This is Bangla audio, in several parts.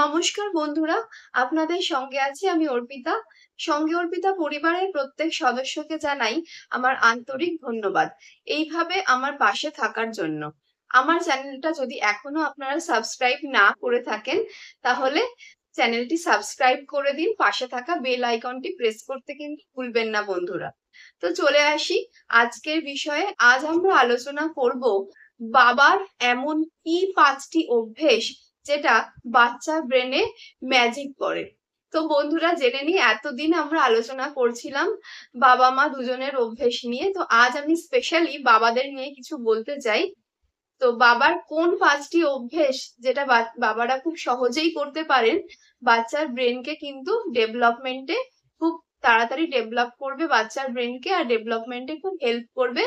নমস্কার বন্ধুরা, আপনাদের সঙ্গে আছি আমি অর্পিতা। সঙ্গে অর্পিতা পরিবারের প্রত্যেক সদস্যকে জানাই আমার আন্তরিক ধন্যবাদ এইভাবে আমার পাশে থাকার জন্য। আমার চ্যানেলটা যদি এখনো আপনারা সাবস্ক্রাইব না করে থাকেন, তাহলে চ্যানেলটি সাবস্ক্রাইব করে দিন, পাশে থাকা বেল আইকনটি প্রেস করতে কিন্তু ভুলবেন না বন্ধুরা। তো চলে আসি আজকের বিষয়ে। আজ আমরা আলোচনা করব বাবার এমন কি 5টি অভ্যেস যেটা বাচ্চার ব্রেনে ম্যাজিক করে। তো বন্ধুরা জেনে নিই, এতদিন আমরা আলোচনা করছিলাম বাবা মা দুজনের অভ্যেস নিয়ে, তো আজ আমি স্পেশালি বাবাদের নিয়ে কিছু বলতে চাই। তো বাবার কোন 5টি অভ্যেস যেটা বাবারা খুব সহজেই করতে পারেন, বাচ্চার ব্রেনকে কিন্তু ডেভেলপমেন্টে খুব তাড়াতাড়ি ডেভেলপ করবে, বাচ্চার ব্রেনকে আর ডেভেলপমেন্টে খুব হেল্প করবে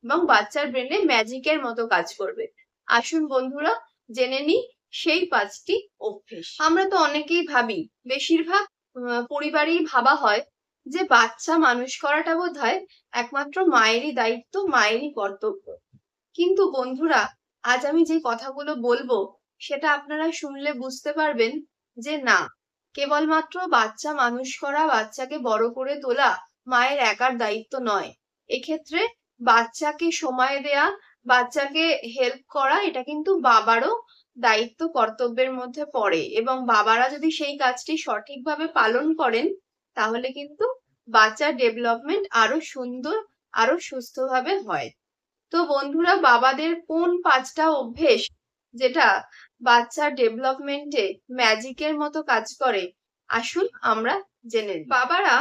এবং বাচ্চার ব্রেনে ম্যাজিকের মতো কাজ করবে। আসুন বন্ধুরা জেনে নিই সেই 5টি অভ্যেস। আমরা তো অনেকেই ভাবি, বেশিরভাগ পরিবারেই ভাবা হয় যে বাচ্চা মানুষ করাটা বোধহয় একমাত্র মায়েরই দায়িত্ব, মায়েরই কর্তব্য। কিন্তু বন্ধুরা, আজ আমি যে কথাগুলো বলবো সেটা আপনারা শুনলে বুঝতে পারবেন যে না, কেবলমাত্র বাচ্চা মানুষ করা, বাচ্চাকে বড় করে তোলা মায়ের একার দায়িত্ব নয়। এক্ষেত্রে বাচ্চাকে সময় দেয়া, বাচ্চাকে হেল্প করা, এটা কিন্তু বাবারও দায়িত্ব, কর্তব্যের মধ্যে পড়ে। এবং বাবারা যদি সেই কাজটি সঠিকভাবে পালন করেন, তাহলে কিন্তু বাচ্চার ডেভেলপমেন্ট আরো সুন্দর, আরো সুস্থভাবে হয়। তো বন্ধুরা, বাবাদের কোন 5টা অভ্যেস যেটা বাচ্চার ডেভেলপমেন্টে ম্যাজিকের মতো কাজ করে, আসুন আমরা জেনে নিই। বাবারা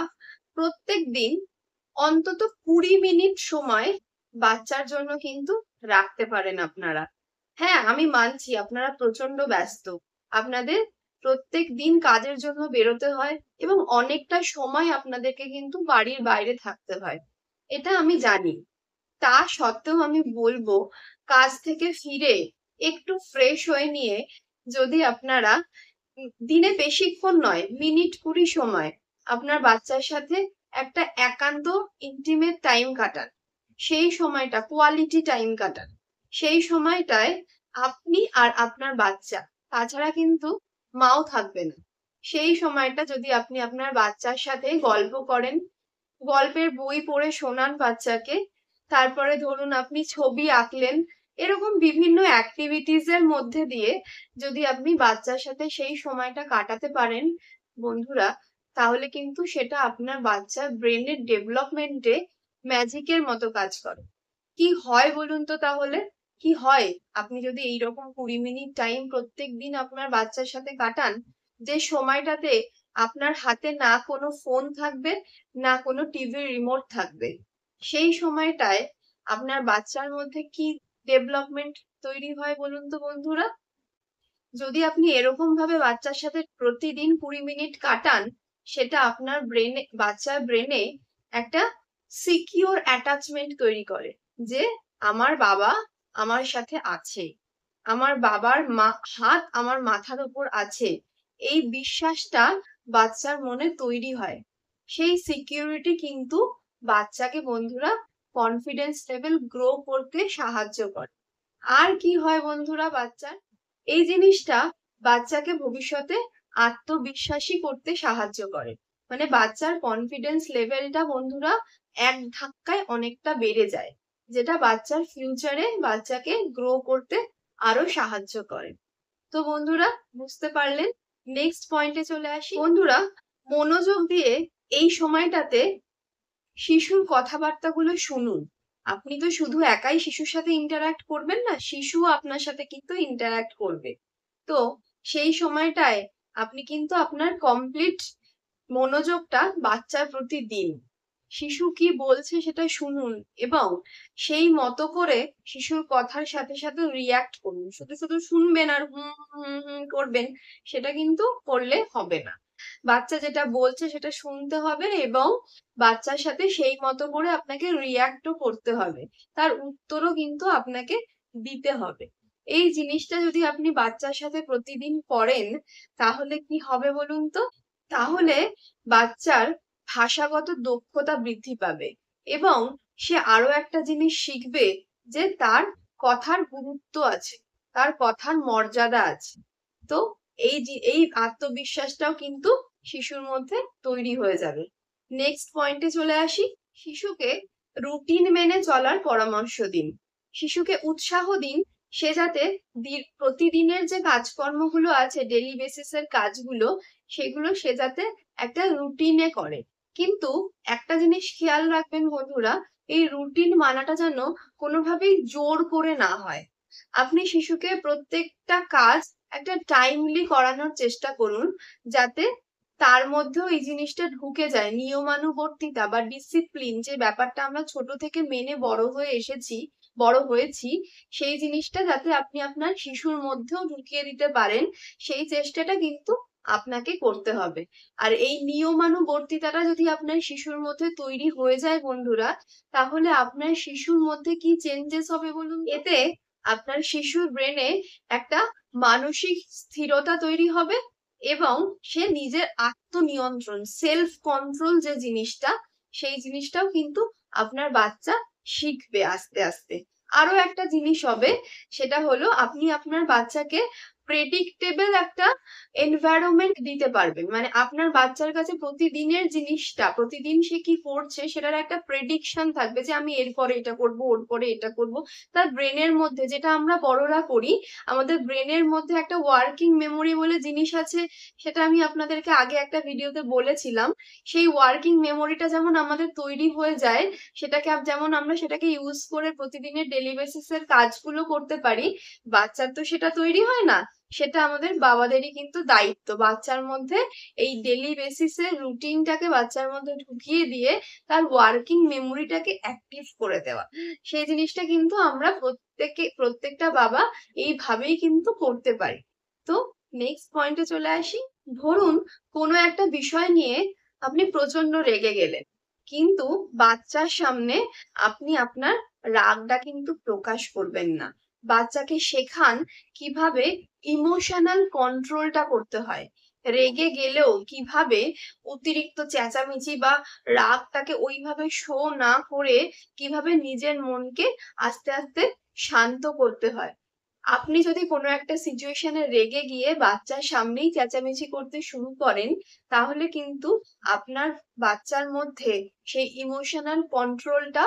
প্রত্যেক দিন অন্তত 20 মিনিট সময় বাচ্চার জন্য কিন্তু রাখতে পারেন আপনারা। হ্যাঁ, আমি মানছি আপনারা প্রচন্ড ব্যস্ত, আপনাদের প্রত্যেক দিন কাজের জন্য বেরোতে হয় এবং অনেকটা সময় আপনাদেরকে কিন্তু বাড়ির বাইরে থাকতে হয়, এটা আমি জানি। তা সত্ত্বেও আমি বলবো, কাজ থেকে ফিরে একটু ফ্রেশ হয়ে নিয়ে যদি আপনারা দিনে বেশিক্ষণ নয়, মিনিট 20 সময় আপনার বাচ্চার সাথে একটা একান্ত ইন্টিমেট টাইম কাটান, সেই সময়টা কোয়ালিটি টাইম কাটান, সেই সময়টায় আপনি আর আপনার বাচ্চা, তাছাড়া কিন্তু মাও থাকবে না, সেই সময়টা যদি আপনি আপনার বাচ্চার সাথে গল্প করেন, গল্পের বই পড়ে শোনান বাচ্চাকে, তারপরে ধরুন আপনি ছবি আঁকলেন, এরকম বিভিন্ন অ্যাক্টিভিটিস এর মধ্যে দিয়ে যদি আপনি বাচ্চার সাথে সেই সময়টা কাটাতে পারেন বন্ধুরা, তাহলে কিন্তু সেটা আপনার বাচ্চার ব্রেনের ডেভেলপমেন্টে ম্যাজিকের মতো কাজ করে। কি হয় বলুন তো তাহলে? কি হয় আপনি যদি এইরকম 20 মিনিট টাইম প্রত্যেক দিন আপনার বাচ্চার সাথে কাটান, যে সময়টাতে আপনার হাতে না কোনো ফোন থাকবে, না কোনো টিভির রিমোট থাকবে, সেই সময়টায় আপনার বাচ্চার মধ্যে কি ডেভেলপমেন্ট তৈরি হয় বলুন তো বন্ধুরা? যদি আপনি এরকম ভাবে বাচ্চার সাথে প্রতিদিন 20 মিনিট কাটান, সেটা আপনার ব্রেনে, বাচ্চার ব্রেনে একটা সিকিউর অ্যাটাচমেন্ট তৈরি করে যে আমার বাবা আমার সাথে আছে, আমার বাবার হাত আমার মাথার উপর আছে, এই বিশ্বাসটা বাচ্চার মনে তৈরি হয়। সেই সিকিউরিটি কিন্তু বাচ্চাকে বন্ধুরা কনফিডেন্স লেভেল গ্রো করতে সাহায্য করে। আর কি হয় বন্ধুরা বাচ্চার, এই জিনিসটা বাচ্চাকে ভবিষ্যতে আত্মবিশ্বাসী করতে সাহায্য করে। মানে বাচ্চার কনফিডেন্স লেভেলটা বন্ধুরা এক ধাক্কায় অনেকটা বেড়ে যায়, যেটা বাচ্চার ফিউচারে বাচ্চাকে গ্রো করতে আরো সাহায্য করে। তো বন্ধুরা বুঝতে পারলেন। নেক্সট পয়েন্টে চলে আসি বন্ধুরা, মনোযোগ দিয়ে এই সময়টাতে শিশুর কথাবার্তাগুলো শুনুন। আপনি তো শুধু একাই শিশুর সাথে ইন্টারঅ্যাক্ট করবেন না, শিশুও আপনার সাথে কিন্তু ইন্টারঅ্যাক্ট করবে। তো সেই সময়টায় আপনি কিন্তু আপনার কমপ্লিট মনোযোগটা বাচ্চার প্রতি দিন। শিশু কি বলছে সেটা শুনুন এবং সেই মতো করে শিশুর কথার সাথে সাথে রিয়াক্ট করুন। শুধু শুধু শুনবেন আর হুম হুম হুম করবেন, সেটা কিন্তু করলে হবে না। বাচ্চা যেটা বলছে সেটা শুনতে হবে এবং বাচ্চার সাথে সেই মতো করে আপনাকে রিয়াক্টও করতে হবে, তার উত্তরও কিন্তু আপনাকে দিতে হবে। এই জিনিসটা যদি আপনি বাচ্চার সাথে প্রতিদিন করেন, তাহলে কি হবে বলুন তো? তাহলে বাচ্চার ভাষাগত দক্ষতা বৃদ্ধি পাবে এবং সে আরো একটা জিনিস শিখবে যে তার কথার গুরুত্ব আছে, তার কথার মর্যাদা আছে। তো এই আত্মবিশ্বাসটাও কিন্তু শিশুর মধ্যে তৈরি হয়ে যাবে। নেক্সট পয়েন্টে চলে আসি। শিশুকে রুটিন মেনে চলার পরামর্শ দিন। শিশুকে উৎসাহ দিন সে যাতে প্রতিদিনের যে কাজকর্মগুলো আছে, ডেইলি বেসিসের কাজগুলো, সেগুলো সে যাতে একটা রুটিনে করে। কিন্তু একটা জিনিস খেয়াল রাখবেন বন্ধুরা, এই রুটিন মানাটা যেন কোনোভাবেই জোর করে না হয়। আপনি শিশুকে প্রত্যেকটা কাজ একটা টাইমলি করানোর চেষ্টা করুন, যাতে তার মধ্যেও এই জিনিসটা ঢুকে যায়। নিয়মানুবর্তিতা বা ডিসিপ্লিন যে ব্যাপারটা আমরা ছোট থেকে মেনে বড় হয়েছি, সেই জিনিসটা যাতে আপনি আপনার শিশুর মধ্যেও ঢুকিয়ে দিতে পারেন, সেই চেষ্টাটা কিন্তু আপনাকে করতে হবে। আর এই নিয়মানুবর্তিতাটা যদি আপনার শিশুর মধ্যে তৈরি হয়ে যায় বন্ধুরা, তাহলে আপনার শিশুর মধ্যে কি চেঞ্জেস হবে বলুন? এতে আপনার শিশুর ব্রেনে একটা মানসিক স্থিরতা তৈরি হবে এবং সে নিজের আত্মনিয়ন্ত্রণ, সেলফ কন্ট্রোল যে জিনিসটা, সেই জিনিসটাও কিন্তু আপনার বাচ্চা শিখবে আস্তে আস্তে। আরো একটা জিনিস হবে, সেটা হলো আপনি আপনার বাচ্চাকে প্রেডিক্টেবল একটা এনভায়রনমেন্ট দিতে পারবেন। মানে আপনার বাচ্চার কাছে প্রতিদিনের জিনিসটা, প্রতিদিন সে কি করছে সেটার একটা প্রেডিকশন থাকবে, যে আমি এরপরে এটা করব, ওর পরে এটা করব। তার ব্রেনের মধ্যে, যেটা আমরা বড়রা করি, আমাদের ব্রেনের মধ্যে একটা ওয়ার্কিং মেমোরি বলে জিনিস আছে, সেটা আমি আপনাদেরকে আগে একটা ভিডিওতে বলেছিলাম। সেই ওয়ার্কিং মেমোরিটা যেমন আমাদের তৈরি হয়ে যায়, যেমন আমরা সেটাকে ইউজ করে প্রতিদিনের ডেইলি বেসিসের কাজগুলো করতে পারি, বাচ্চার তো সেটা তৈরি হয় না। সেটা আমাদের বাবাদেরই কিন্তু দায়িত্ব, বাচ্চার মধ্যে এই ডেইলি বেসিসের রুটিনটাকে বাচ্চার মধ্যে ঢুকিয়ে দিয়ে তার ওয়ার্কিং মেমোরিটাকে অ্যাক্টিভ করে দেওয়া। সেই জিনিসটা কিন্তু আমরা প্রত্যেকটা বাবা এইভাবেই কিন্তু করতে পারি। তো নেক্সট পয়েন্টে চলে আসি। ধরুন কোনো একটা বিষয় নিয়ে আপনি প্রচন্ড রেগে গেলেন, কিন্তু বাচ্চার সামনে আপনি আপনার রাগটা কিন্তু প্রকাশ করবেন না। বাচ্চাকে শেখান কিভাবে ইমোশনাল কন্ট্রোলটা করতে হয়। রেগে গেলেও কিভাবে অতিরিক্ত চেঁচামেচি বা রাগটাকে ওইভাবে শো না করে কিভাবে নিজের মনকে আস্তে আস্তে শান্ত করতে হয়। আপনি যদি কোনো একটা সিচুয়েশনে রেগে গিয়ে বাচ্চার সামনেই চেঁচামেচি করতে শুরু করেন, তাহলে কিন্তু আপনার বাচ্চার মধ্যে সেই ইমোশনাল কন্ট্রোলটা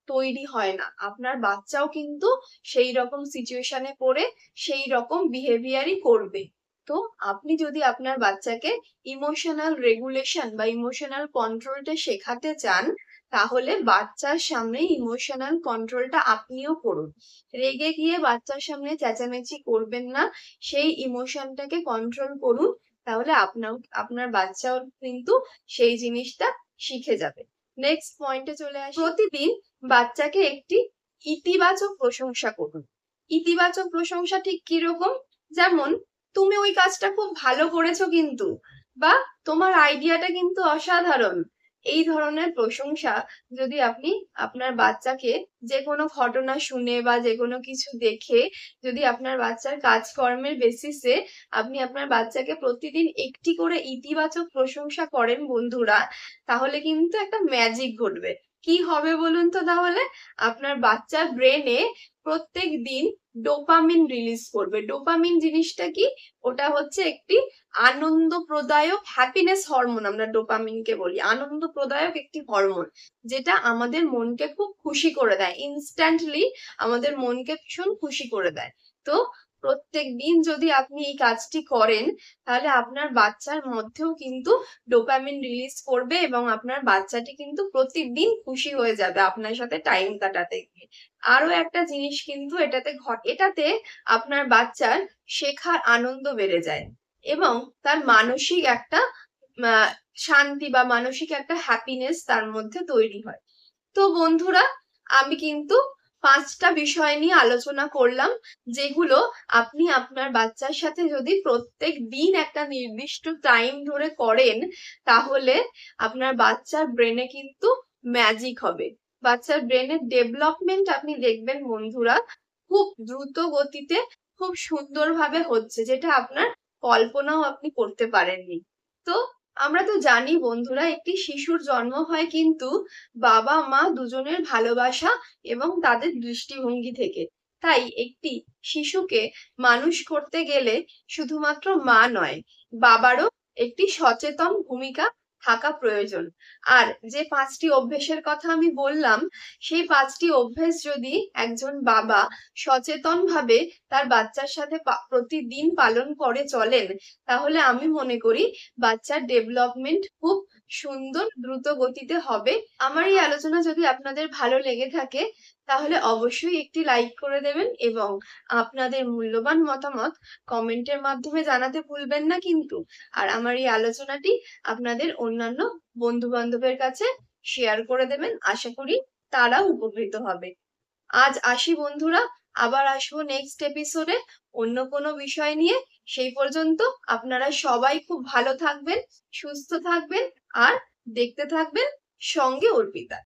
তৈরি হয় না। আপনার বাচ্চাও কিন্তু সেই রকম সিচুয়েশনে পড়ে সেই রকম বিহেভিয়ারই করবে। তো আপনি যদি আপনার বাচ্চাকে ইমোশনাল রেগুলেশন বা ইমোশনাল কন্ট্রোলটা শেখাতে চান, তাহলে বাচ্চার সামনে ইমোশনাল কন্ট্রোলটা আপনিও করুন। রেগে গিয়ে বাচ্চার সামনে চেঁচামেচি করবেন না, সেই ইমোশনটাকে কন্ট্রোল করুন। তাহলে আপনার বাচ্চাও কিন্তু সেই জিনিসটা শিখে যাবে। নেক্সট পয়েন্টে চলে আসি। প্রতিদিন বাচ্চাকে একটি ইতিবাচক প্রশংসা করুন। ইতিবাচক প্রশংসা ঠিক কিরকম? যেমন, তুমি ওই কাজটা খুব ভালো করেছো কিন্তু, বা তোমার আইডিয়াটা কিন্তু অসাধারণ। এই ধরনের প্রশংসা যদি আপনি আপনার বাচ্চাকে যে কোনো ঘটনা শুনে বা যে কোনো কিছু দেখে, যদি আপনার বাচ্চার কাজকর্মের বেসিসে আপনি আপনার বাচ্চাকে প্রতিদিন একটি করে ইতিবাচক প্রশংসা করেন বন্ধুরা, তাহলে কিন্তু একটা ম্যাজিক ঘটবে। কি হবে বলুন তো তাহলে? আপনার বাচ্চার ব্রেনে প্রত্যেক দিন ডোপামিন রিলিজ করবে। ডোপামিন জিনিসটা কি? ওটা হচ্ছে একটি আনন্দপ্রদায়ক হ্যাপিনেস হরমোন। আমরা ডোপামিনকে বলি আনন্দপ্রদায়ক একটি হরমোন, যেটা আমাদের মনকে খুব খুশি করে দেয়, ইনস্ট্যান্টলি আমাদের মনকে ভীষণ খুশি করে দেয়। তো প্রত্যেক দিন যদি আপনি এই কাজটি করেন, তাহলে আপনার বাচ্চার মধ্যেও কিন্তু ডোপামিন রিলিজ করবে এবং আপনার বাচ্চাটি কিন্তু প্রতিদিন খুশি হয়ে যাবে আপনার সাথে টাইম কাটাতে গিয়ে। আরো একটা জিনিস কিন্তু এটাতে আপনার বাচ্চার শেখার আনন্দ বেড়ে যায় এবং তার মানসিক একটা শান্তি বা মানসিক একটা হ্যাপিনেস তার মধ্যে তৈরি হয়। তো বন্ধুরা, আমি কিন্তু 5টা বিষয় নিয়ে আলোচনা করলাম, যেগুলো আপনি আপনার বাচ্চার সাথে যদি প্রত্যেক দিন একটা নির্দিষ্ট টাইম ধরে করেন, তাহলে আপনার বাচ্চার ব্রেনে কিন্তু ম্যাজিক হবে। বাচ্চার ব্রেনের ডেভেলপমেন্ট আপনি দেখবেন বন্ধুরা, খুব দ্রুত গতিতে, খুব সুন্দরভাবে হচ্ছে, যেটা আপনার কল্পনাও আপনি করতে পারেননি। তো আমরা তো জানি বন্ধুরা, একটি শিশুর জন্ম হয় কিন্তু বাবা মা দুজনের ভালোবাসা এবং তাদের দৃষ্টিভঙ্গি থেকে। তাই একটি শিশুকে মানুষ করতে গেলে শুধুমাত্র মা নয়, বাবারও একটি সচেতন ভূমিকা থাকা প্রয়োজন। আর যে 5টি অভ্যেসের কথা আমি বললাম, সেই 5টি অভ্যেস যদি একজন বাবা সচেতনভাবে তার বাচ্চার সাথে প্রতিদিন পালন করে চলেন, তাহলে আমি মনে করি বাচ্চার ডেভেলপমেন্ট খুব সুন্দর দ্রুত গতিতে হবে। আমার এই আলোচনা যদি আপনাদের ভালো লেগে থাকে, তাহলে অবশ্যই একটি লাইক করে দেবেন এবং আপনাদের মূল্যবান মতামত কমেন্টের মাধ্যমে জানাতে ভুলবেন না কিন্তু। আর আমার এই আলোচনাটি আপনাদের অন্যান্য বন্ধু বান্ধবের কাছে শেয়ার করে দেবেন, আশা করি তারাও উপকৃত হবে। আজ আসি বন্ধুরা, আবার আসবো নেক্সট এপিসোডে অন্য কোনো বিষয় নিয়ে। সেই পর্যন্ত আপনারা সবাই খুব ভালো থাকবেন, সুস্থ থাকবেন আর দেখতে থাকবেন সঙ্গে অর্পিতা।